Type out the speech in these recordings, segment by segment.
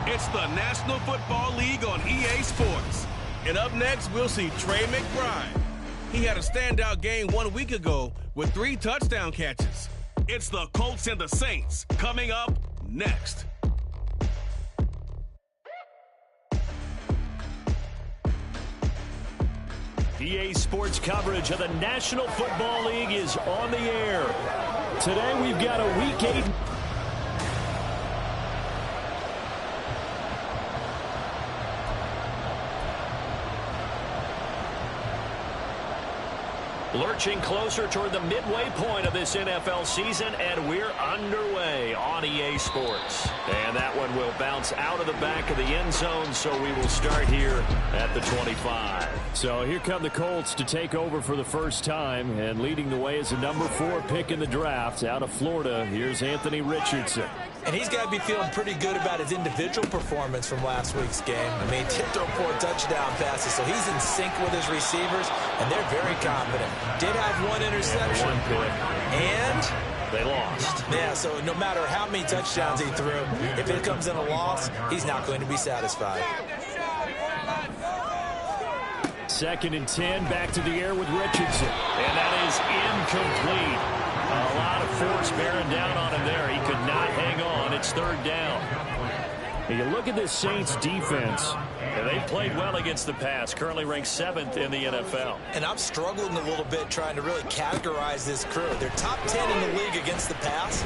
It's the National Football League on EA Sports. And up next, we'll see Trey McBride. He had a standout game 1 week ago with 3 touchdown catches. It's the Colts and the Saints coming up next. EA Sports coverage of the National Football League is on the air. Today we've got a Week 8. Lurching closer toward the midway point of this NFL season, and we're underway on EA Sports. And that one will bounce out of the back of the end zone, so we will start here at the 25. So here come the Colts to take over for the first time, and leading the way is the number 4 pick in the draft out of Florida. Here's Anthony Richardson. And he's got to be feeling pretty good about his individual performance from last week's game. I mean, he threw 4 touchdown passes, so he's in sync with his receivers, and they're very confident. Did have 1 interception. And 1 pick. And they lost. Yeah, so no matter how many touchdowns he threw, if it comes in a loss, he's not going to be satisfied. 2nd and 10, back to the air with Richardson. And that is incomplete. A lot of force bearing down on him there. He could not hang on. It's 3rd down. And you look at this Saints defense, and they've played well against the pass, currently ranked 7th in the NFL. And I'm struggling a little bit trying to really categorize this crew. They're top 10 in the league against the pass,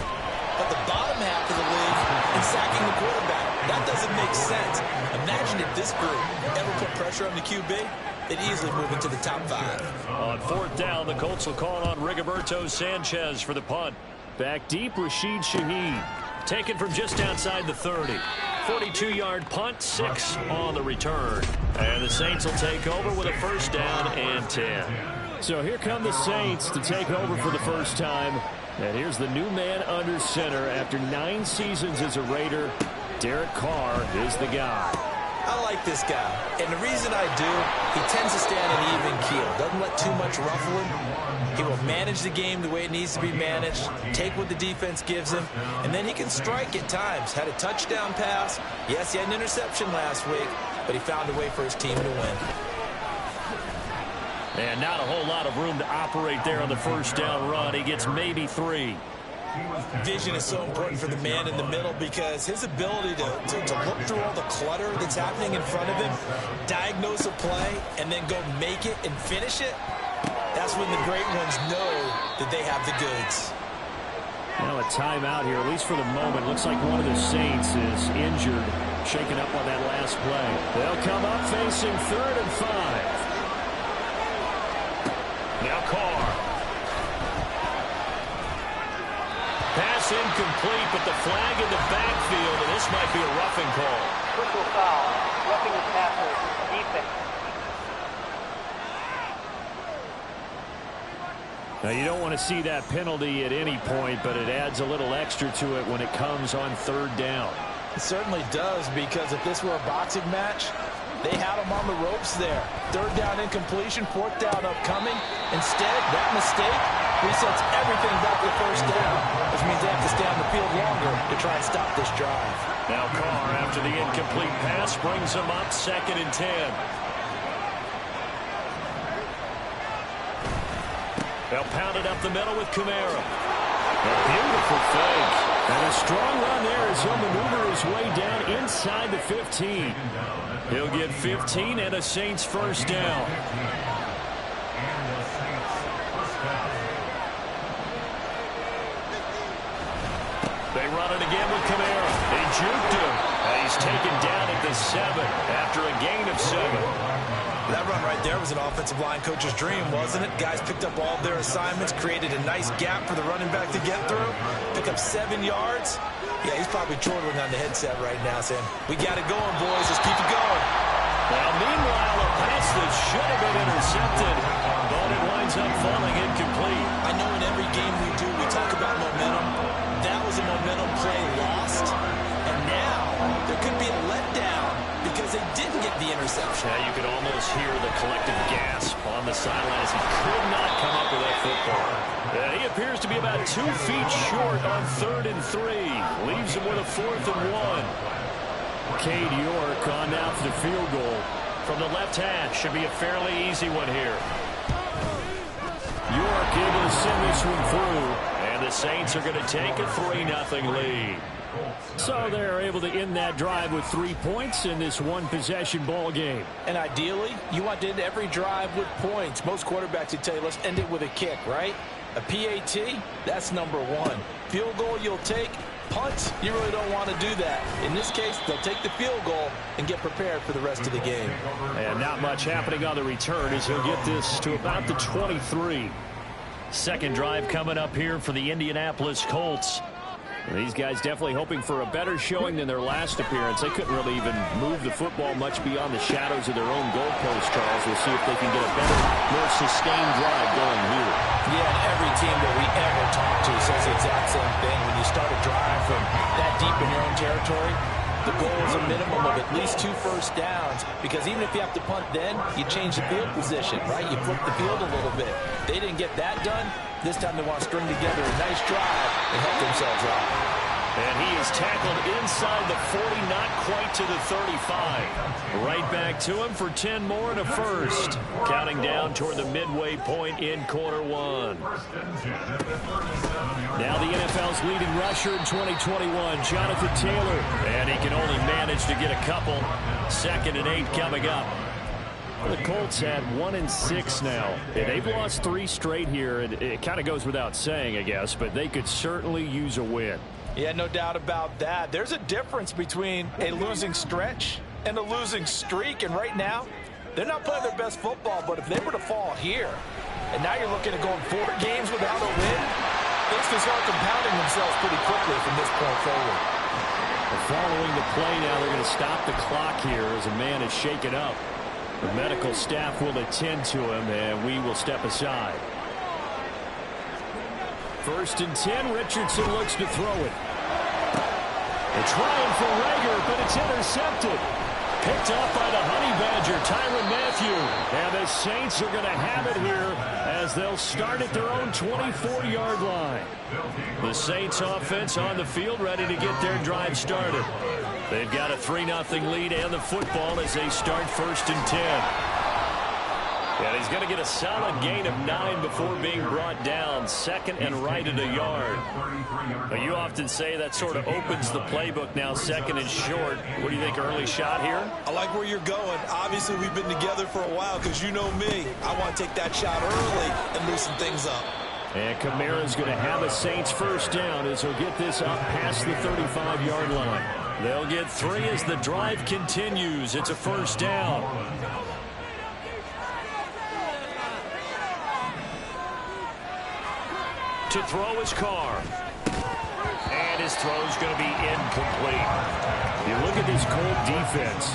but the bottom half of the league in sacking the quarterback. That doesn't make sense. Imagine if this group ever put pressure on the QB. They'd easily move into the top 5. On 4th down, the Colts will call on Rigoberto Sanchez for the punt. Back deep, Rashid Shaheed. Taken from just outside the 30. 42-yard punt, 6 on the return. And the Saints will take over with a 1st down and 10. So here come the Saints to take over for the first time. And here's the new man under center after 9 seasons as a Raider. Derek Carr is the guy. I like this guy, and the reason I do, he tends to stand an even keel. Doesn't let too much ruffle him. He will manage the game the way it needs to be managed, take what the defense gives him, and then he can strike at times. Had a touchdown pass. Yes, he had an interception last week, but he found a way for his team to win. And not a whole lot of room to operate there on the 1st down run. He gets maybe 3. Vision is so important for the man in the middle because his ability to look through all the clutter that's happening in front of him, diagnose a play, and then go make it and finish it, that's when the great ones know that they have the goods. Now a timeout here, at least for the moment. Looks like one of the Saints is injured, shaken up on that last play. They'll come up facing 3rd and 5. Now Carr. Pass incomplete, but the flag in the backfield, and this might be a roughing call. Whistle foul, roughing the passer, defense. Now, you don't want to see that penalty at any point, but it adds a little extra to it when it comes on 3rd down. It certainly does, because if this were a boxing match, they had him on the ropes there. 3rd down incompletion, 4th down upcoming. Instead, that mistake resets everything back to 1st down, which means they have to stay on the field longer to try and stop this drive. Now Carr, after the incomplete pass, brings them up 2nd and 10. They'll pound it up the middle with Kamara. A beautiful fake. And a strong run there as he'll maneuver his way down inside the 15. He'll get 15 and a Saints 1st down. They run it again with Kamara. They juked him. And he's taken down at the 7 after a gain of 7. That run right there was an offensive line coach's dream, wasn't it? Guys picked up all of their assignments, created a nice gap for the running back to get through, pick up 7 yards. Yeah, he's probably chortling on the headset right now saying, we got it going, boys. Let's keep it going. Now, meanwhile, a pass that should have been intercepted, but it winds up falling incomplete. I know in every game we do, we talk about momentum. That was a momentum play lost, and now there could be a letdown because they didn't get the interception. Yeah, you could almost hear the collective gasp on the sideline as he could not come up with that football. He appears to be about 2 feet short on 3rd and 3. Leaves him with a 4th and 1. Cade York on now for the field goal. From the left hash, should be a fairly easy one here. York able to send this one through. And the Saints are going to take a 3-0 lead. So they're able to end that drive with 3 points in this one-possession ball game. And ideally, you want to end every drive with points. Most quarterbacks would tell you, let's end it with a kick, right? A PAT, that's number one. Field goal you'll take. Punts, you really don't want to do that. In this case, they'll take the field goal and get prepared for the rest of the game. And not much happening on the return as he'll get this to about the 23. Second drive coming up here for the Indianapolis Colts. These guys definitely hoping for a better showing than their last appearance. They couldn't really even move the football much beyond the shadows of their own goalpost, Charles. We'll see if they can get a better, more sustained drive going here. Yeah, and every team that we ever talk to says the exact same thing. When you start a drive from that deep in your own territory, the goal is a minimum of at least 2 first downs, because even if you have to punt then, you change the field position, right? You flip the field a little bit. They didn't get that done. This time they want to string together a nice drive and help themselves out. And he is tackled inside the 40, not quite to the 35. Right back to him for 10 more and a first. Counting down toward the midway point in quarter one. Now the NFL's leading rusher in 2021, Jonathan Taylor. And he can only manage to get a couple. 2nd and 8 coming up. The Colts had 1-6 now. They've lost 3 straight here. It kind of goes without saying, I guess, but they could certainly use a win. Yeah, no doubt about that. There's a difference between a losing stretch and a losing streak, and right now, they're not playing their best football, but if they were to fall here, and now you're looking at going 4 games without a win, things can start compounding themselves pretty quickly from this point forward. Following the play now, they're going to stop the clock here as a man is shaken up. The medical staff will attend to him, and we will step aside. 1st and 10, Richardson looks to throw it. They're trying for Rager, but it's intercepted. Picked up by the Honey Badger, Tyrann Mathieu. And the Saints are going to have it here as they'll start at their own 24-yard line. The Saints offense on the field ready to get their drive started. They've got a 3-0 lead and the football as they start 1st and 10. And he's going to get a solid gain of 9 before being brought down. 2nd and right at a yard. But you often say that sort of opens the playbook now, 2nd and short. What do you think, early shot here? I like where you're going. Obviously, we've been together for a while because you know me. I want to take that shot early and loosen things up. And Kamara's going to have a Saints first down as he'll get this up past the 35-yard line. They'll get 3 as the drive continues. It's a first down. To throw his Carr. And his throw's going to be incomplete. You look at this Colt defense.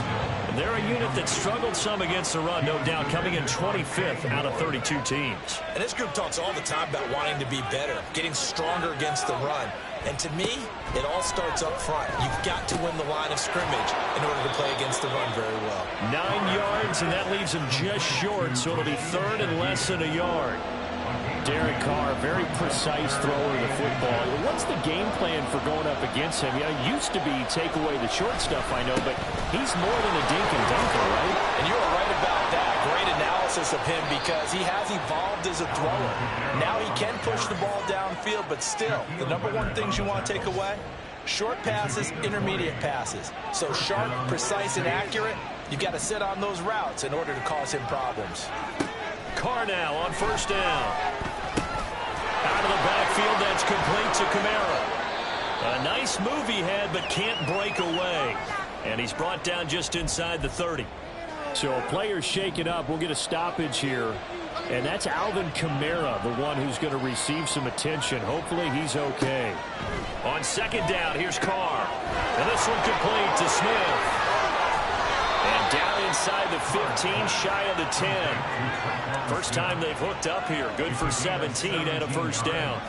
They're a unit that struggled some against the run, no doubt, coming in 25th out of 32 teams. And this group talks all the time about wanting to be better, getting stronger against the run. And to me, it all starts up front. You've got to win the line of scrimmage in order to play against the run very well. 9 yards, and that leaves him just short, so it'll be 3rd and less than a yard. Derek Carr, very precise thrower of the football. What's the game plan for going up against him? You know, it used to be take away the short stuff, I know, but he's more than a dink and dunker, right? And you are right about that. Great analysis of him because he has evolved as a thrower. Now he can push the ball downfield, but still, the number one things you want to take away, short passes, intermediate passes. So sharp, precise, and accurate, you've got to sit on those routes in order to cause him problems. Carr now on first down. Out of the backfield, that's complete to Kamara. A nice move he had, but can't break away. And he's brought down just inside the 30. So a player shaken up. We'll get a stoppage here. And that's Alvin Kamara, the one who's going to receive some attention. Hopefully he's okay. On 2nd down, here's Carr. And this one complete to Smith. And down inside the 15, shy of the 10. First time they've hooked up here. Good for 17 and a first down.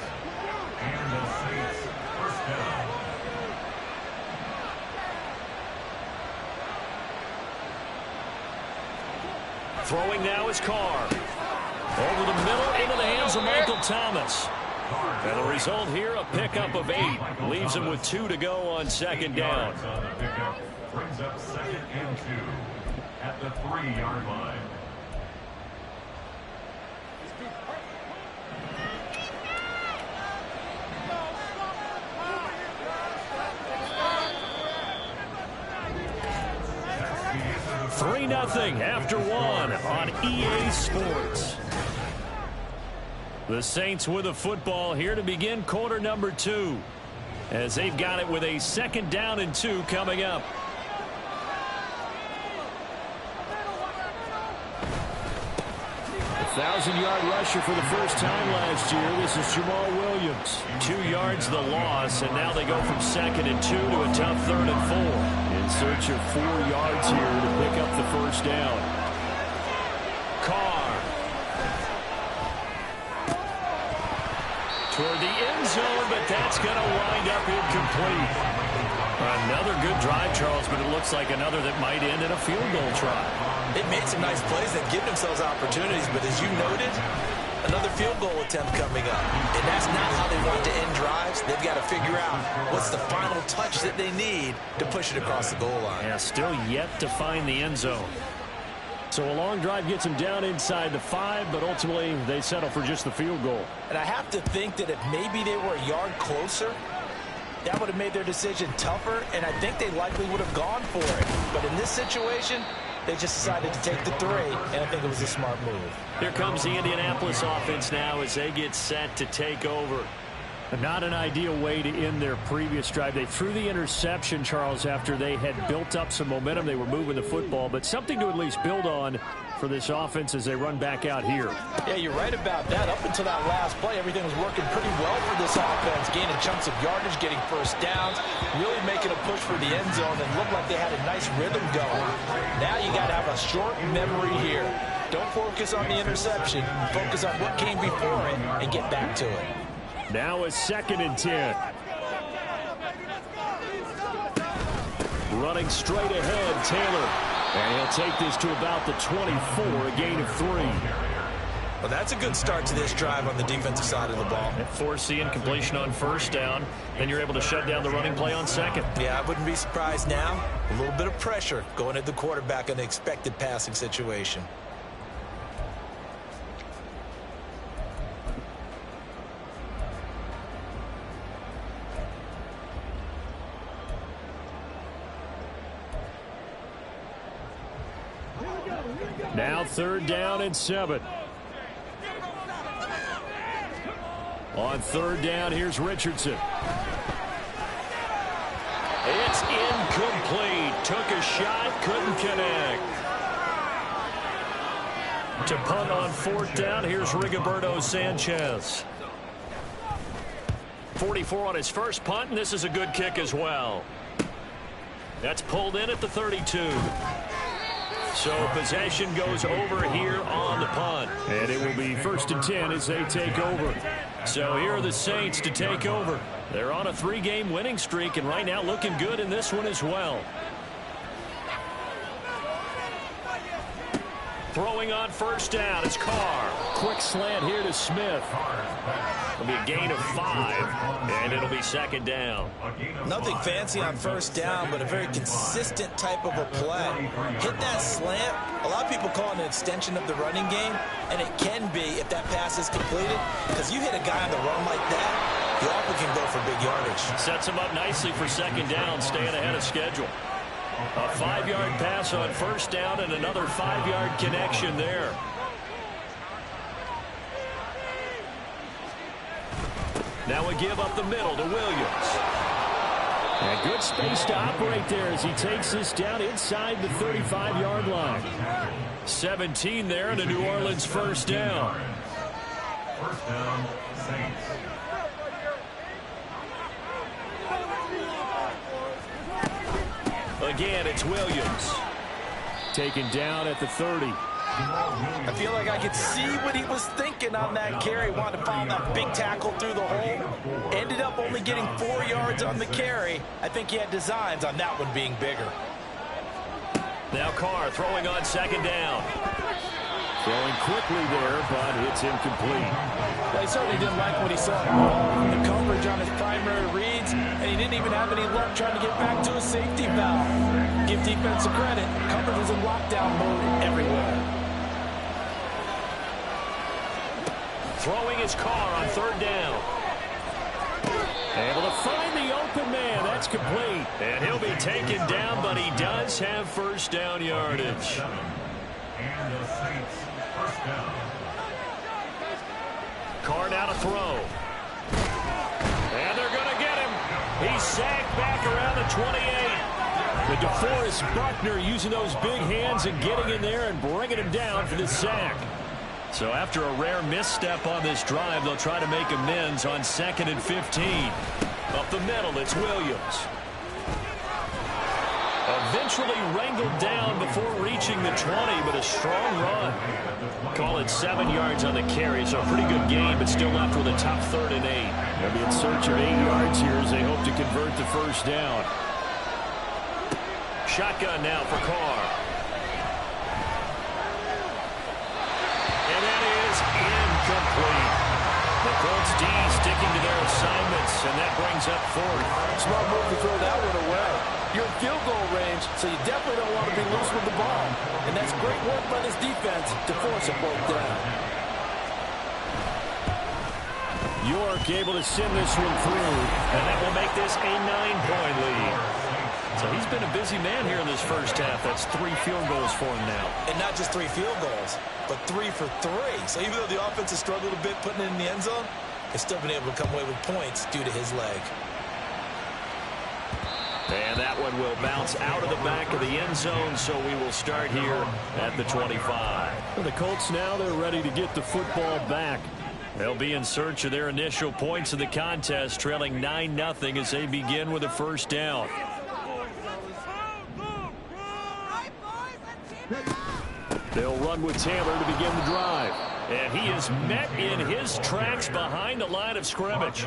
Throwing now is Carr. Over the middle, into the hands of Michael Thomas. And the result here, a pickup of 8. Leaves him with 2 to go on 2nd down. brings up 2nd and 2 at the 3-yard line. Three 3-0 after one on EA Sports. The Saints with a football here to begin quarter number 2, as they've got it with a 2nd down and 2 coming up. A 1,000-yard rusher for the first time last year. This is Jamal Williams. 2 yards the loss, and now they go from 2nd and 2 to a tough 3rd and 4. In search of 4 yards here to pick up the first down. Carr. Toward the end zone, but that's going to wind up incomplete. Another good drive, Charles, but it looks like another that might end in a field goal try. They made some nice plays that give themselves opportunities, but as you noted, another field goal attempt coming up. And that's not how they want to end drives. They've got to figure out what's the final touch that they need to push it across the goal line. Yeah, still yet to find the end zone. So a long drive gets them down inside the 5, but ultimately they settle for just the field goal. And I have to think that if maybe they were a yard closer, that would have made their decision tougher, and I think they likely would have gone for it. But in this situation, they just decided to take the 3, and I think it was a smart move. Here comes the Indianapolis offense now as they get set to take over. Not an ideal way to end their previous drive. They threw the interception, Charles, after they had built up some momentum. They were moving the football, but something to at least build on for this offense as they run back out here. Yeah, you're right about that. Up until that last play, everything was working pretty well for this offense, gaining chunks of yardage, getting first downs, really making a push for the end zone, and looked like they had a nice rhythm going. Now you got to have a short memory here. Don't focus on the interception. Focus on what came before it and get back to it. Now a 2nd and 10. Running straight ahead, Taylor. And he'll take this to about the 24, a gain of 3. Well, that's a good start to this drive on the defensive side of the ball. Force the incompletion on first down. Then you're able to shut down the running play on 2nd. Yeah, I wouldn't be surprised now. A little bit of pressure going at the quarterback in an expected passing situation. Now 3rd down and 7. On 3rd down, here's Richardson. It's incomplete. Took a shot, couldn't connect. To punt on 4th down, here's Rigoberto Sanchez. 44 on his first punt, and this is a good kick as well. That's pulled in at the 32. So possession goes over here on the punt. And it will be 1st and 10 as they take over. So here are the Saints to take over. They're on a 3-game winning streak and right now looking good in this one as well. Throwing on 1st down, it's Carr. Quick slant here to Smith. It'll be a gain of 5, and it'll be 2nd down. Nothing fancy on 1st down, but a very consistent type of a play. Hit that slant. A lot of people call it an extension of the running game, and it can be if that pass is completed, because you hit a guy on the run like that, he often can go for big yardage. Sets him up nicely for 2nd down, staying ahead of schedule. A 5-yard pass on 1st down and another 5-yard connection there. Now a give up the middle to Williams. And good space to operate there as he takes this down inside the 35-yard line. 17 there and a New Orleans 1st down. 1st down, Saints. Again, it's Williams. Taken down at the 30. I feel like I could see what he was thinking on that carry. Wanted to follow that big tackle through the hole. Ended up only getting 4 yards on the carry. I think he had designs on that one being bigger. Now Carr throwing on 2nd down. Throwing quickly there, but it's incomplete. Well, he certainly didn't like what he saw in the ball. The coverage on his primary reads, and he didn't even have any luck trying to get back to a safety valve. Give defense credit. Coverage was in lockdown mode everywhere. Throwing his car on third down. Able to find the open man. That's complete. And he'll be taken down, but he does have first down yardage. And the Saints first down. Carr now to throw. And they're going to get him. He's sacked back around the 28. The DeForest Buckner using those big hands and getting in there and bringing him down for the sack. So after a rare misstep on this drive, they'll try to make amends on 2nd and 15. Up the middle, it's Williams. Eventually wrangled down before reaching the 20, but a strong run. Call it 7 yards on the carry, so a pretty good game, but still left with a top 3rd and 8. They'll be in search of 8 yards here as they hope to convert the first down. Shotgun now for Carr. And that is incomplete. The Colts D sticking to their assignments, and that brings up 4th. Smart move to throw that one away. You're in field goal range, so you definitely don't want to be loose with the ball. And that's great work by this defense to force a fourth down. York able to send this one through, and that will make this a 9-point lead. So he's been a busy man here in this first half. That's 3 field goals for him now. And not just 3 field goals, but 3 for 3. So even though the offense has struggled a bit putting it in the end zone, it's still been able to come away with points due to his leg. And that one will bounce out of the back of the end zone, so we will start here at the 25. For the Colts now, they're ready to get the football back. They'll be in search of their initial points of the contest, trailing 9-0 as they begin with a first down. They'll run with Taylor to begin the drive. And he is met in his tracks behind the line of scrimmage.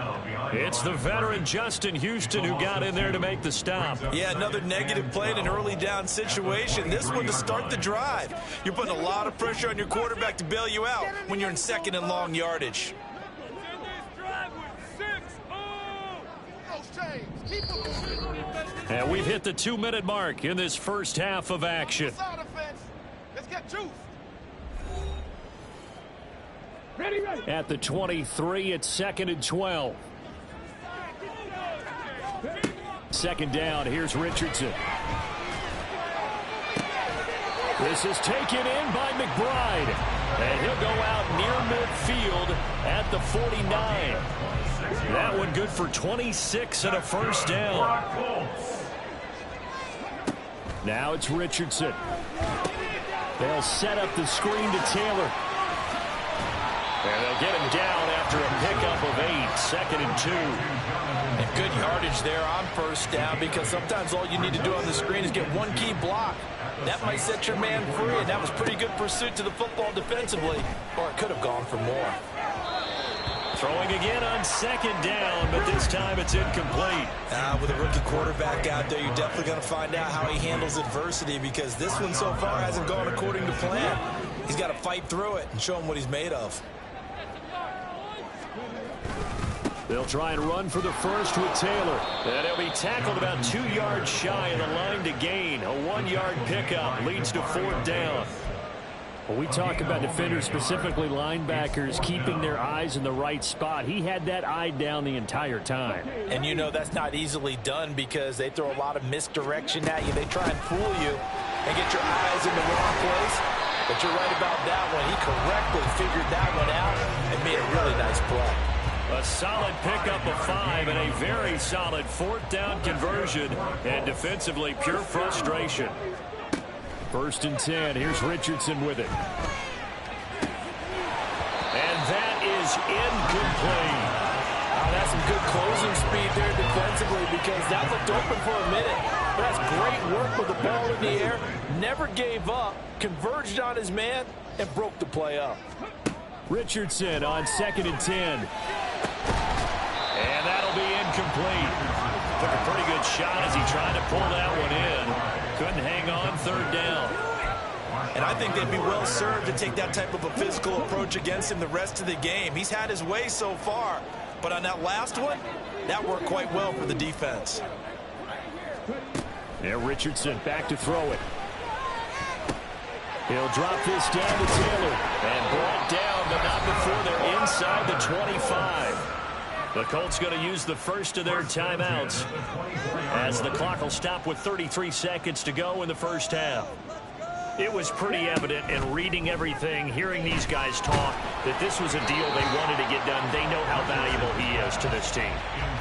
It's the veteran Justin Houston who got in there to make the stop. Yeah, another negative play in an early down situation. This one to start the drive. You're putting a lot of pressure on your quarterback to bail you out when you're in 2nd and long yardage. And we've hit the 2-minute mark in this first half of action. Let's get juice. At the 23, it's 2nd and 12. 2nd down, here's Richardson. This is taken in by McBride. And he'll go out near midfield at the 49. That one good for 26 and a first down. Now it's Richardson. They'll set up the screen to Taylor. And they'll get him down after a pickup of 8, 2nd and 2. And good yardage there on first down, because sometimes all you need to do on the screen is get one key block. That might set your man free, and that was pretty good pursuit to the football defensively, or it could have gone for more. Throwing again on 2nd down, but this time it's incomplete. With a rookie quarterback out there, you're definitely going to find out how he handles adversity, because this one so far hasn't gone according to plan. He's got to fight through it and show him what he's made of. They'll try and run for the first with Taylor. And he'll be tackled about 2 yards shy of the line to gain. A 1-yard pickup leads to 4th down. When we talk about defenders, specifically linebackers, keeping their eyes in the right spot, he had that eye down the entire time. And you know that's not easily done, because they throw a lot of misdirection at you. They try and fool you and get your eyes in the wrong place. But you're right about that one. He correctly figured that one out and made a really nice play. A solid pickup of 5 and a very solid 4th down conversion. And defensively, pure frustration. 1st and 10. Here's Richardson with it. And that is incomplete. That's some good closing speed there defensively, because that looked open for a minute. But that's great work with the ball in the air. Never gave up, converged on his man, and broke the play up. Richardson on 2nd and 10. And that'll be incomplete. Took a pretty good shot as he tried to pull that one in. Couldn't hang on 3rd down. And I think they'd be well served to take that type of a physical approach against him the rest of the game. He's had his way so far, but on that last one, that worked quite well for the defense. Now Richardson back to throw it. He'll drop this down to Taylor. And brought down, but not before they're inside the 25. The Colts going to use the first of their timeouts as the clock will stop with 33 seconds to go in the first half. It was pretty evident in reading everything, hearing these guys talk, that this was a deal they wanted to get done. They know how valuable he is to this team.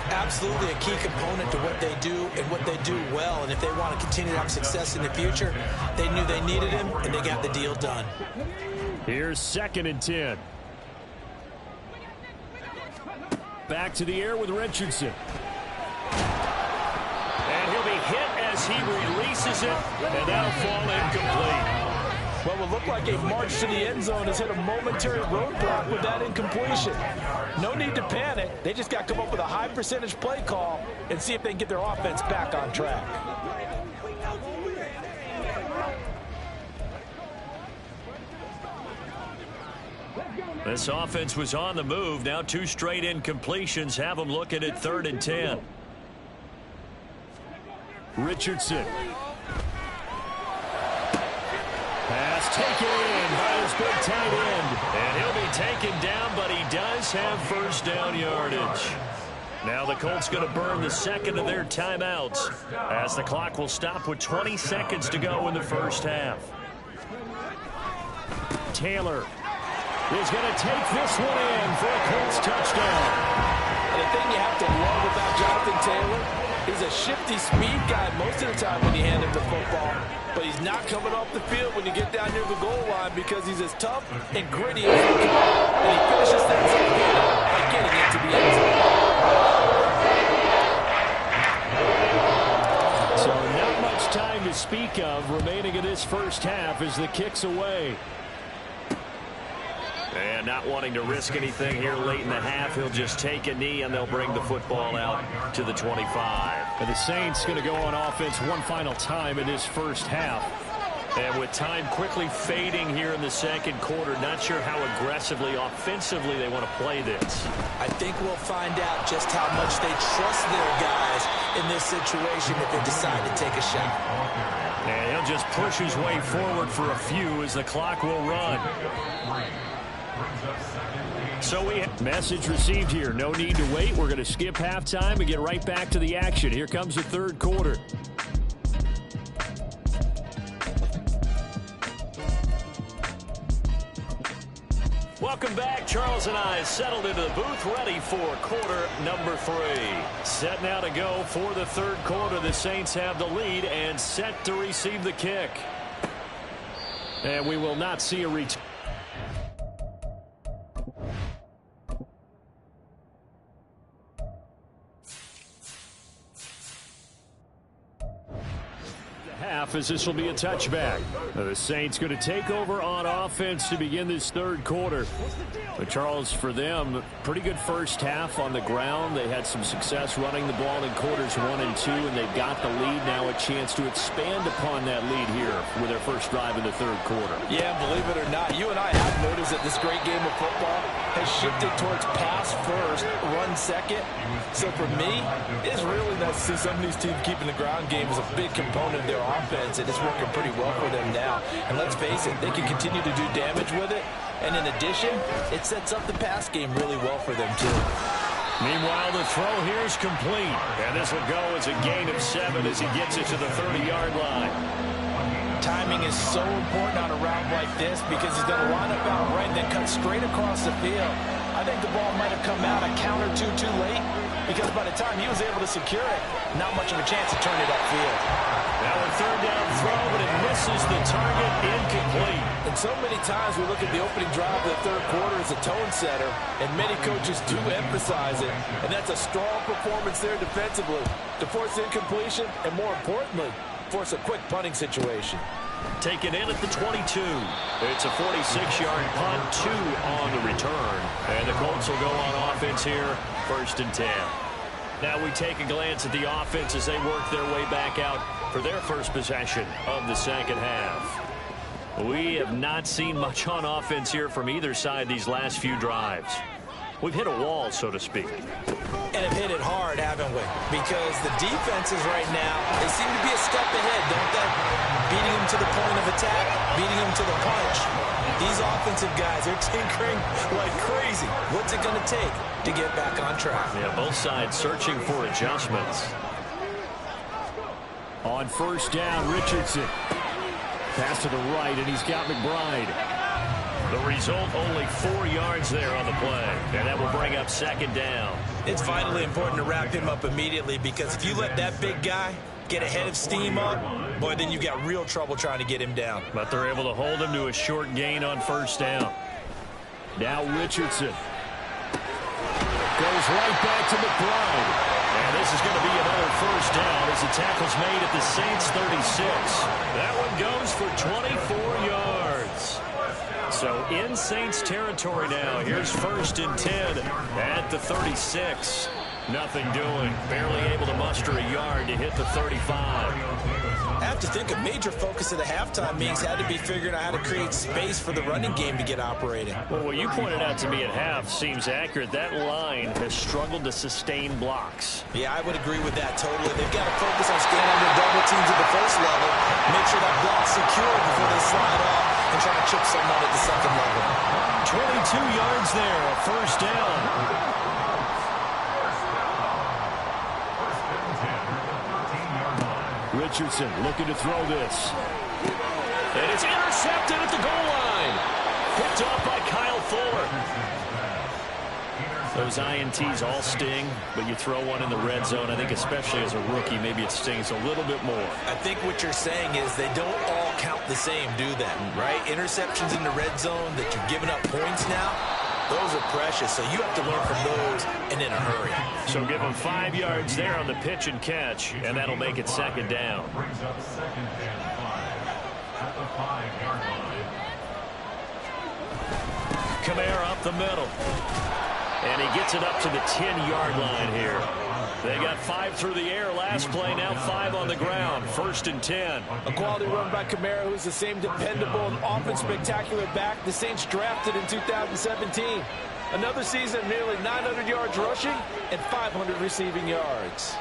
Absolutely a key component to what they do and what they do well. And if they want to continue to have success in the future, they knew they needed him, and they got the deal done. Here's 2nd and 10. Back to the air with Richardson. And he'll be hit as he releases it, and that'll fall incomplete. Well, it will look like a march to the end zone has hit a momentary roadblock with that incompletion. No need to panic. They just got to come up with a high percentage play call and see if they can get their offense back on track. This offense was on the move. Now 2 straight incompletions have them looking at 3rd and 10. Richardson. Pass taken in by his big tight end. And he'll be taken down, but he does have first down yardage. Now the Colts going to burn the 2nd of their timeouts as the clock will stop with 20 seconds to go in the first half. Taylor is going to take this one in for a Colts touchdown. And the thing you have to love about Jonathan Taylor, he's a shifty speed guy most of the time when you hand him the football. But he's not coming off the field when you get down near the goal line because he's as tough and gritty as he can. And he finishes things up by getting into the end zone. So not much time to speak of remaining in this first half as the kick's away. And not wanting to risk anything here late in the half, he'll just take a knee and they'll bring the football out to the 25. And the Saints going to go on offense one final time in this first half. And with time quickly fading here in the second quarter, not sure how aggressively, offensively they want to play this. I think we'll find out just how much they trust their guys in this situation if they decide to take a shot. And he'll just push his way forward for a few as the clock will run. So we have message received here. No need to wait. We're going to skip halftime and get right back to the action. Here comes the third quarter. Welcome back. Charles and I settled into the booth, ready for quarter number 3. Set now to go for the third quarter. The Saints have the lead and set to receive the kick. And we will not see a return. As this will be a touchback. The Saints going to take over on offense to begin this third quarter. But Charles, for them, pretty good first half on the ground. They had some success running the ball in quarters 1 and 2, and they've got the lead now, a chance to expand upon that lead here with their first drive in the third quarter. Yeah, believe it or not, you and I have noticed that this great game of football has shifted towards pass first, run second. So for me, it's really nice to see some of these teams keeping the ground game as a big component of their offense, and it's working pretty well for them now. And let's face it, they can continue to do damage with it. And in addition, it sets up the pass game really well for them, too. Meanwhile, the throw here is complete. And this will go as a gain of 7 as he gets it to the 30-yard line. Timing is so important on a round like this because he's going to line up out right and then cut straight across the field. I think the ball might have come out a count or two too late because by the time he was able to secure it, not much of a chance to turn it upfield. Now a third down throw, but it misses the target, incomplete. And so many times we look at the opening drive of the third quarter as a tone setter, and many coaches do emphasize it, and that's a strong performance there defensively to force incompletion and, more importantly, force a quick punting situation. Taken in at the 22. It's a 46-yard punt, 2 on the return. And the Colts will go on offense here, 1st and 10. Now we take a glance at the offense as they work their way back out for their first possession of the second half. We have not seen much on offense here from either side these last few drives. We've hit a wall, so to speak. And have hit it hard, haven't we? Because the defenses right now, they seem to be a step ahead, don't they? Beating them to the point of attack, beating them to the punch. These offensive guys, they're tinkering like crazy. What's it going to take to get back on track? Yeah, both sides searching for adjustments. On first down, Richardson. Pass to the right, and he's got McBride. The result, only 4 yards there on the play. And that will bring up second down. It's vitally important to wrap him up immediately, because if you let that big guy get a head of steam up, boy, then you got real trouble trying to get him down. But they're able to hold him to a short gain on first down. Now Richardson. Goes right back to McBride. And this is going to be another first down as the tackle's made at the Saints 36. That one goes for 24 yards. So in Saints territory now. Here's first and 10 at the 36. Nothing doing. Barely able to muster a yard to hit the 35. I have to think a major focus of the halftime meetings had to be figuring out how to create space for the running game to get operating. Well, what you pointed out to me at half seems accurate. That line has struggled to sustain blocks. Yeah, I would agree with that totally. They've got to focus on staying under double teams at the first level, make sure that block's secure before they slide off and try to chip someone at the second level. 22 yards there, a first down. Richardson looking to throw this. And it's intercepted at the goal line. Picked off by Kyle Fuller. Those INTs all sting, but you throw one in the red zone, I think especially as a rookie, maybe it stings a little bit more. I think what you're saying is they don't all count the same, do they? Right? Interceptions in the red zone that you're giving up points now, those are precious, so you have to learn from those and in a hurry. So give them 5 yards there on the pitch and catch, and that'll make it second down. Brings up second and 5 at the 5-yard line. Kamara up the middle. And he gets it up to the 10-yard line here. They got 5 through the air last play, now 5 on the ground. First and 10. A quality run by Kamara, who's the same dependable and often spectacular back the Saints drafted in 2017. Another season of nearly 900 yards rushing and 500 receiving yards.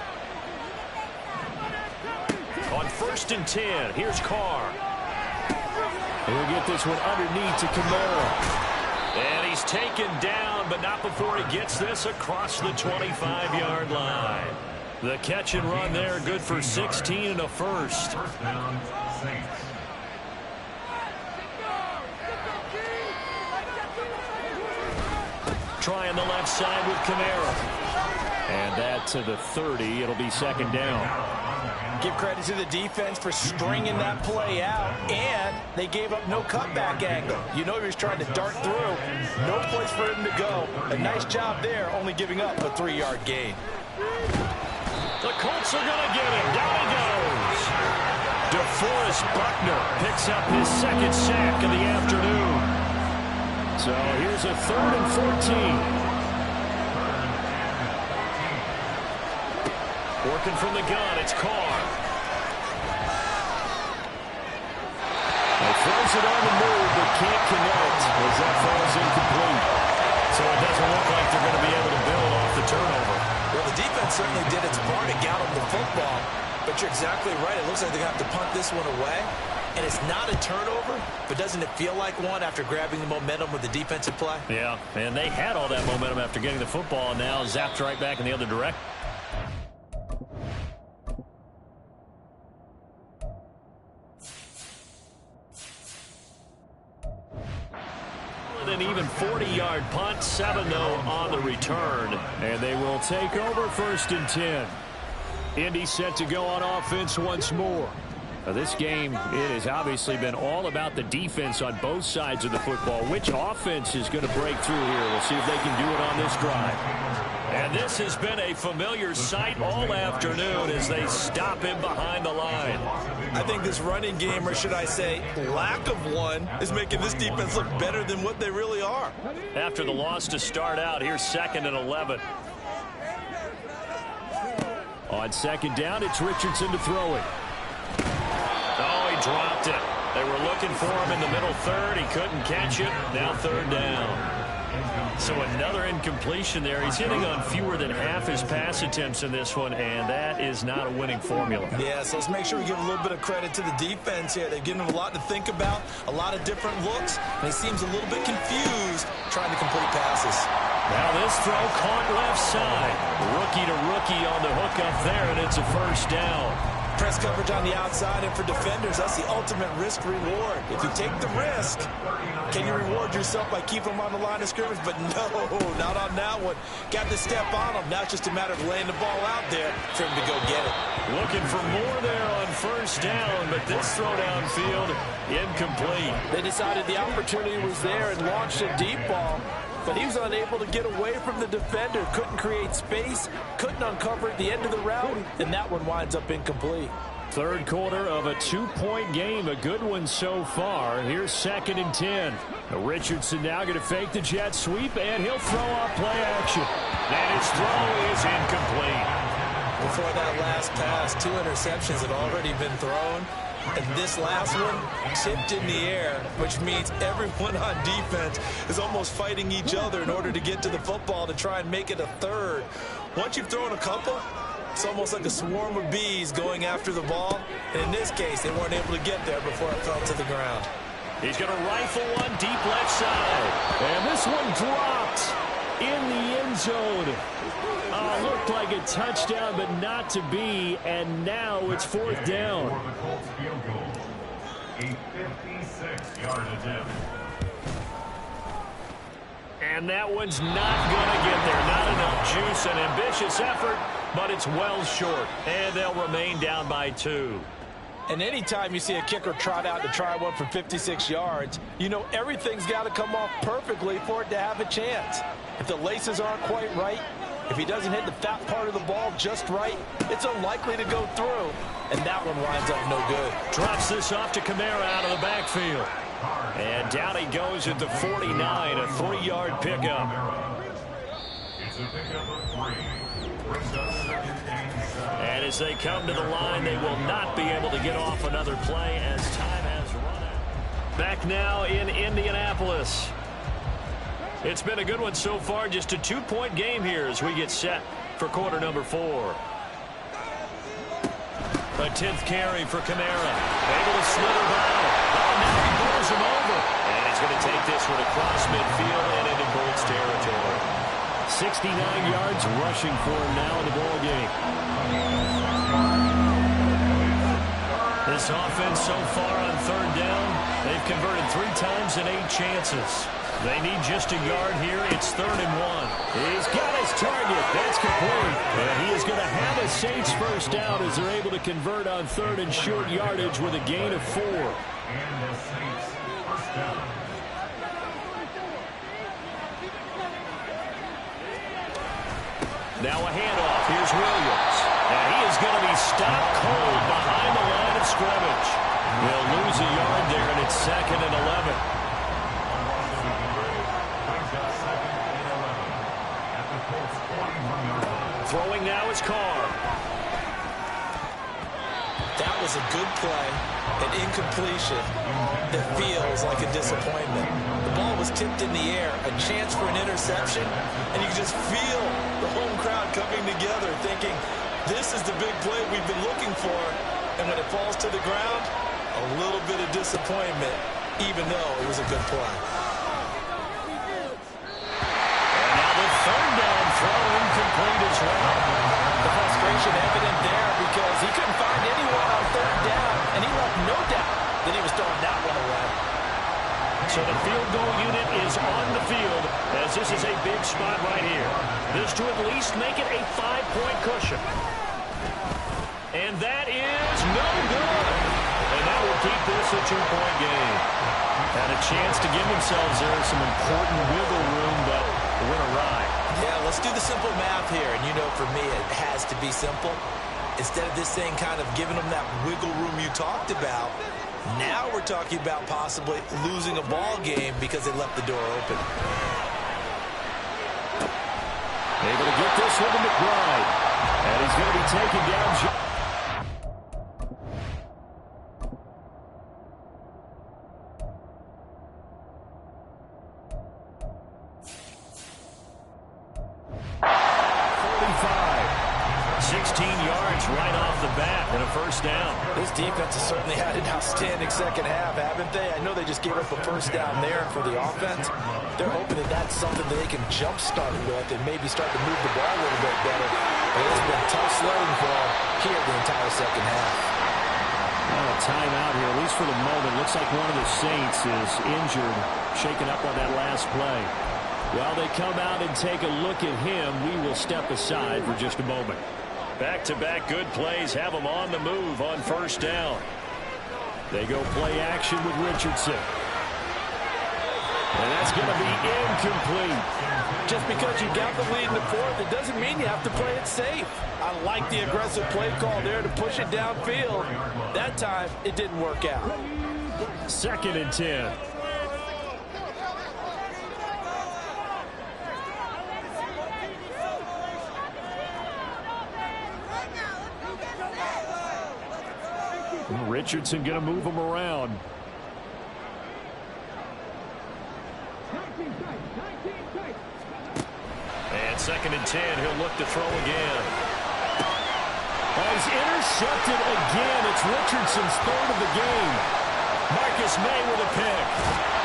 On first and 10, here's Carr. He'll get this one underneath to Kamara. And he's taken down, but not before he gets this across the 25-yard line. The catch and run there, good for 16 and a first. First down, Saints. Trying the left side with Kamara. And that to the 30. It'll be second down. Give credit to the defense for stringing that play out, and they gave up no cutback angle. You know he was trying to dart through. No place for him to go. A nice job there, only giving up a 3-yard gain. The Colts are going to get him. Down he goes. DeForest Buckner picks up his second sack of the afternoon. So here's a 3rd and 14. Working from the gun, it's Carr. He throws it on the move, but can't connect as that falls incomplete. So it doesn't look like they're going to be able to build off the turnover. Well, the defense certainly did its part to gallop the football, but you're exactly right. It looks like they're going to have to punt this one away, and it's not a turnover, but doesn't it feel like one after grabbing the momentum with the defensive play? Yeah, and they had all that momentum after getting the football, and now zapped right back in the other direction. An even 40-yard punt, 7 though on the return. And they will take over first and 10. Indy set to go on offense once more. Now, this game, it has obviously been all about the defense on both sides of the football. Which offense is going to break through here? We'll see if they can do it on this drive. And this has been a familiar sight all afternoon as they stop him behind the line. I think this running game, or should I say lack of one, is making this defense look better than what they really are. After the loss to start out, here's 2nd and 11. On second down, it's Richardson to throw it. Oh, he dropped it. They were looking for him in the middle third. He couldn't catch it. Now third down. So another incompletion there. He's hitting on fewer than half his pass attempts in this one, and that is not a winning formula. Yeah, so let's make sure we give a little bit of credit to the defense here. They've given him a lot to think about, a lot of different looks, and he seems a little bit confused trying to complete passes. Now this throw caught left side. Rookie to rookie on the hook up there, and it's a first down. Press coverage on the outside, and for defenders, that's the ultimate risk-reward. If you take the risk, can you reward yourself by keeping them on the line of scrimmage? But no, not on that one. Got to step on them. Now it's just a matter of laying the ball out there for him to go get it. Looking for more there on first down, but this throw downfield, incomplete. They decided the opportunity was there and launched a deep ball, but he was unable to get away from the defender. Couldn't create space, couldn't uncover at the end of the route, and that one winds up incomplete. Third quarter of a 2-point game. A good one so far. Here's 2nd and 10. Richardson now going to fake the jet sweep, and he'll throw off play action. And his throw is incomplete. Before that last pass, 2 interceptions had already been thrown. And this last one tipped in the air, which means everyone on defense is almost fighting each other in order to get to the football to try and make it a third. Once you've thrown a couple, it's almost like a swarm of bees going after the ball. And in this case, they weren't able to get there before it fell to the ground. He's going to rifle one deep left side. And this one dropped in the end zone. Looked like a touchdown, but not to be. And now it's 4th down. For the Colts field goal, a 56-yard attempt. And that one's not going to get there. Not enough juice. An ambitious effort, but it's well short. And they'll remain down by 2. And anytime you see a kicker trot out to try one from 56 yards, you know everything's got to come off perfectly for it to have a chance. If the laces aren't quite right, if he doesn't hit the fat part of the ball just right, it's unlikely to go through. And that one winds up no good. Drops this off to Kamara out of the backfield. And down he goes at the 49, a 3-yard pickup. It's a pickup of 3. Brings up 2nd and 7. And as they come to the line, they will not be able to get off another play as time has run out. Back now in Indianapolis. It's been a good one so far. Just a 2-point game here as we get set for quarter number 4. A 10th carry for Kamara. Able to slither down. Oh, now he blows him over. And he's going to take this one across midfield and into Colts territory. 69 yards rushing for him now in the ball game. This offense so far on 3rd down, they've converted 3 times in 8 chances. They need just a yard here. It's 3rd and 1. He's got his target. That's complete. And he is going to have a Saints first down as they're able to convert on 3rd and short yardage with a gain of 4. And the Saints first down. Now a handoff. Here's Williams. And he is going to be stopped cold behind the line of scrimmage. They'll lose a yard there, and it's 2nd and 11. Throwing now is Carr. That was a good play, an incompletion that feels like a disappointment. The ball was tipped in the air, a chance for an interception, and you can just feel the home crowd coming together thinking, this is the big play we've been looking for. And when it falls to the ground, a little bit of disappointment, even though it was a good play. And now the 3rd down throw incomplete as well. The frustration evident there because he couldn't find anyone on 3rd down, and he left no doubt that he was throwing that one away. So the field goal unit is on the field as this is a big spot right here. This to at least make it a 5-point cushion. And that is no good. And that will keep this a 2-point game. Had a chance to give themselves there some important wiggle room, but went awry. Yeah, let's do the simple math here. And you know, for me, it has to be simple. Instead of this thing kind of giving them that wiggle room you talked about, now we're talking about possibly losing a ball game because they left the door open. Able to get this one to McBride. And he's going to be taken down. bat and a first down. This defense has certainly had an outstanding second half, haven't they? I know they just gave up a first down there for the offense. They're hoping that that's something that they can jumpstart with and maybe start to move the ball a little bit better. But it's been tough sledding for them here the entire second half. A timeout here, at least for the moment. Looks like one of the Saints is injured, shaken up on that last play. While they come out and take a look at him, we will step aside for just a moment. Back-to-back good plays have them on the move on first down. They go play action with Richardson. And that's going to be incomplete. Just because you got the lead in the fourth, it doesn't mean you have to play it safe. I like the aggressive play call there to push it downfield. That time, it didn't work out. 2nd and 10. Richardson going to move him around. And 2nd and 10, he'll look to throw again. He's intercepted again. It's Richardson's 3rd of the game. Marcus May with a pick.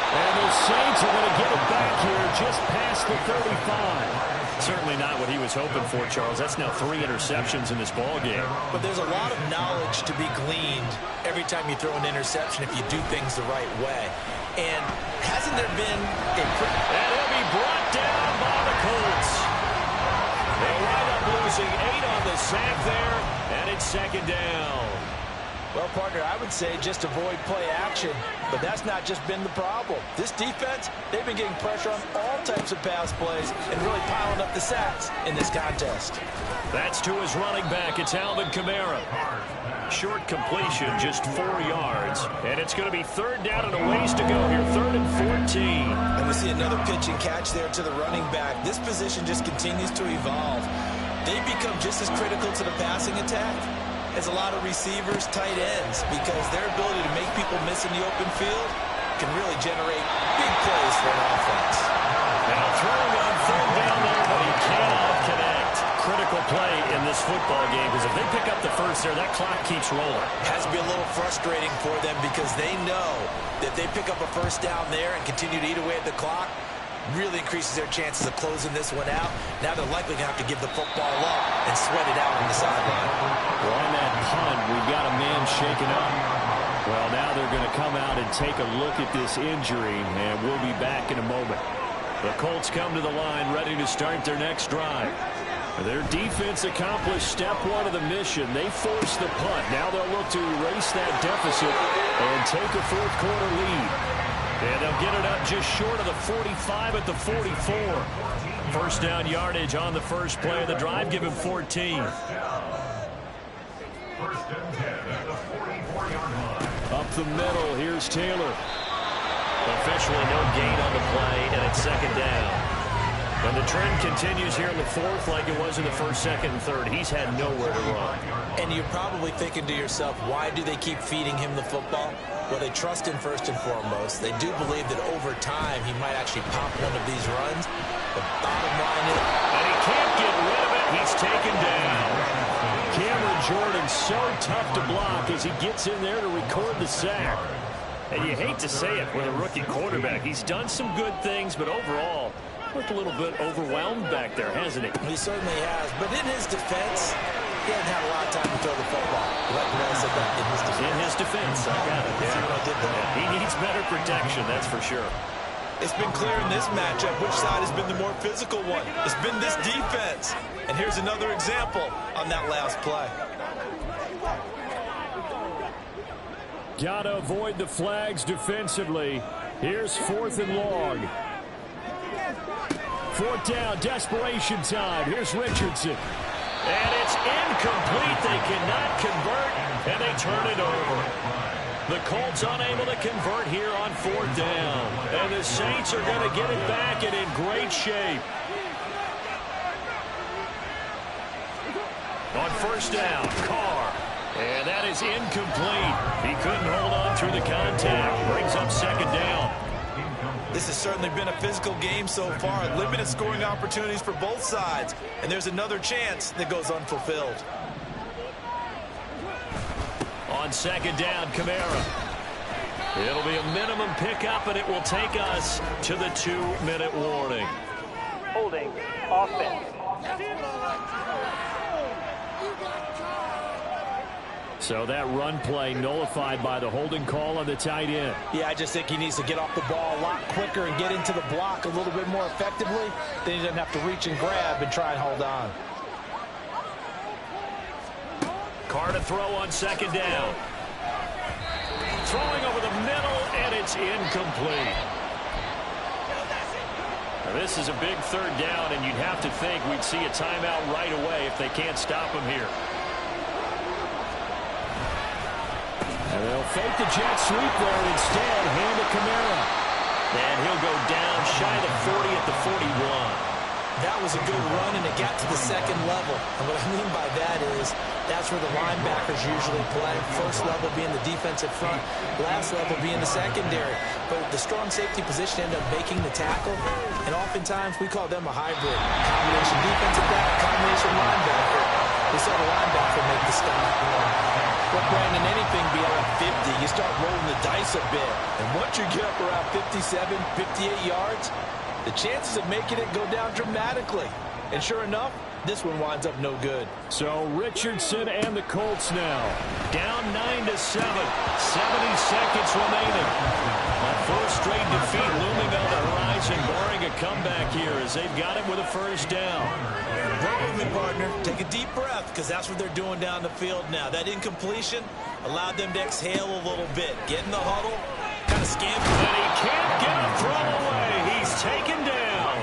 And the Saints are going to get it back here just past the 35. Certainly not what he was hoping for, Charles. That's now 3 interceptions in this ball game. But there's a lot of knowledge to be gleaned every time you throw an interception if you do things the right way. And hasn't there been a... And he'll be brought down by the Colts. They wind up losing 8 on the sack there, and it's 2nd down. Well, partner, I would say just avoid play action, but that's not just been the problem. This defense, they've been getting pressure on all types of pass plays and really piling up the sacks in this contest. That's to his running back. It's Alvin Kamara. Short completion, just 4 yards. And it's going to be 3rd down and a ways to go here, 3rd and 14. And we see another pitch and catch there to the running back. This position just continues to evolve. They become just as critical to the passing attack as a lot of receivers, tight ends, because their ability to make people miss in the open field can really generate big plays for an offense. Now throwing on 3rd down there, but he cannot connect. Critical play in this football game, because if they pick up the first there, that clock keeps rolling. Has to be a little frustrating for them because they know that they pick up a first down there and continue to eat away at the clock, really increases their chances of closing this one out. Now they're likely going to have to give the football up and sweat it out on the sideline. Well, on that punt, we've got a man shaken up. Well, now they're going to come out and take a look at this injury, and we'll be back in a moment. The Colts come to the line ready to start their next drive. Their defense accomplished step 1 of the mission. They forced the punt. Now they'll look to erase that deficit and take a 4th quarter lead. And they'll get it up just short of the 45 at the 44. First down yardage on the first play of the drive. Give him 14. 1st and 10 at the 44-yard line. Up the middle, here's Taylor. Officially no gain on the play, and it's 2nd down. And the trend continues here in the 4th like it was in the 1st, 2nd, and 3rd. He's had nowhere to run. And you're probably thinking to yourself, why do they keep feeding him the football? Well, they trust him first and foremost. They do believe that over time he might actually pop one of these runs. The bottom line is... And he can't get rid of it. He's taken down. Cameron Jordan so tough to block as he gets in there to record the sack. And you hate to say it with a rookie quarterback. He's done some good things, but overall, looked a little bit overwhelmed back there, hasn't he? He certainly has. But in his defense, he hasn't had a lot of time to throw the football. You like the way I said that? In his defense. In his defense, I got it. See what I did there? Yeah, he needs better protection, that's for sure. It's been clear in this matchup which side has been the more physical one. It's been this defense. And here's another example on that last play. Gotta avoid the flags defensively. Here's 4th and long. 4th down, desperation time. Here's Richardson. And it's incomplete. They cannot convert, and they turn it over. The Colts unable to convert here on 4th down. And the Saints are going to get it back and in great shape. On 1st down, Carr. And that is incomplete. He couldn't hold on through the contact. Brings up 2nd down. This has certainly been a physical game so far. Limited scoring opportunities for both sides. And there's another chance that goes unfulfilled. on second down, Kamara. It'll be a minimum pickup, and it will take us to the 2-minute warning. Holding offense. So that run play nullified by the holding call on the tight end. Yeah, I just think he needs to get off the ball a lot quicker and get into the block a little bit more effectively. Then he doesn't have to reach and grab and try and hold on. Carr to throw on second down. Throwing over the middle, and it's incomplete. Now, this is a big third down, and you'd have to think we'd see a timeout right away if they can't stop him here. And they'll fake the jet sweep there and instead. Hand to Kamara. And he'll go down shy of the 40 at the 41. That was a good run, and it got to the second level. And what I mean by that is that's where the linebackers usually play. First level being the defensive front, last level being the secondary. But the strong safety position ended up making the tackle, and oftentimes we call them a hybrid. Combination defensive back, combination linebacker. We saw the linebacker make the stop. But Brandon, anything beyond 50, you start rolling the dice a bit. And once you get up around 57, 58 yards, the chances of making it go down dramatically. And sure enough, this one winds up no good. So Richardson and the Colts now. Down 9-7. 70 seconds remaining. A fourth straight defeat looming on the horizon, barring a comeback here as they've got it with a first down. Roll with me, partner. Take a deep breath, because that's what they're doing down the field now. That incompletion allowed them to exhale a little bit. Get in the huddle, kind of scamper. And he can't get a throw away. He's taken down.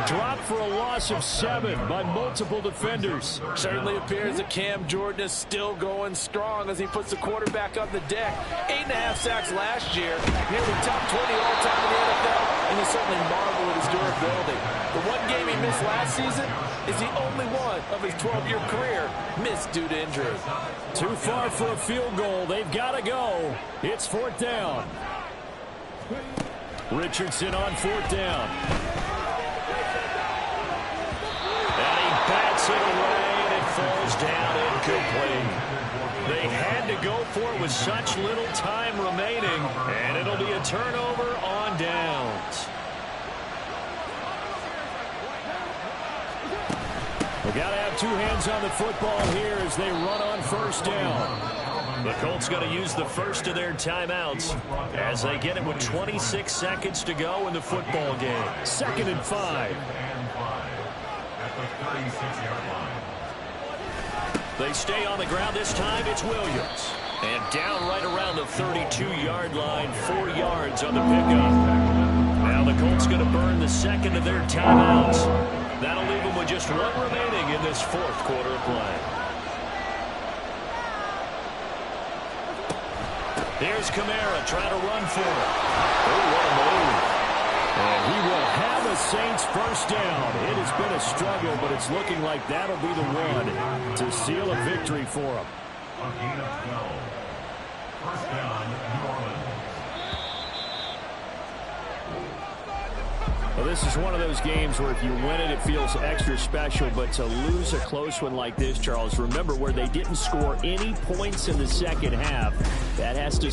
Dropped for a loss of 7 by multiple defenders. Certainly appears that Cam Jordan is still going strong as he puts the quarterback on the deck. 8.5 sacks last year, nearly top 20 all-time in the NFL, and he certainly marveled at his durability. The one game he missed last season is the only one of his 12-year career missed due to injury. Too far for a field goal. They've got to go. It's fourth down. Richardson on fourth down. And he bats it away, and it falls down incomplete. They had to go for it with such little time remaining, and it'll be a turnover on downs. We've got to have two hands on the football here as they run on first down. The Colts going to use the first of their timeouts as they get it with 26 seconds to go in the football game. 2nd and 5. At the 36-yard line. They stay on the ground this time. It's Williams. And down right around the 32-yard line, 4 yards on the pickup. Now the Colts going to burn the second of their timeouts. That'll leave them with just one remaining in this fourth quarter of play. Here's Kamara trying to run for it. Oh, what a move. And he will have a Saints first down. It has been a struggle, but it's looking like that'll be the one to seal a victory for him. A gain of 12. First down, New Orleans. Well, this is one of those games where if you win it, it feels extra special. But to lose a close one like this, Charles, remember where they didn't score any points in the second half. That has to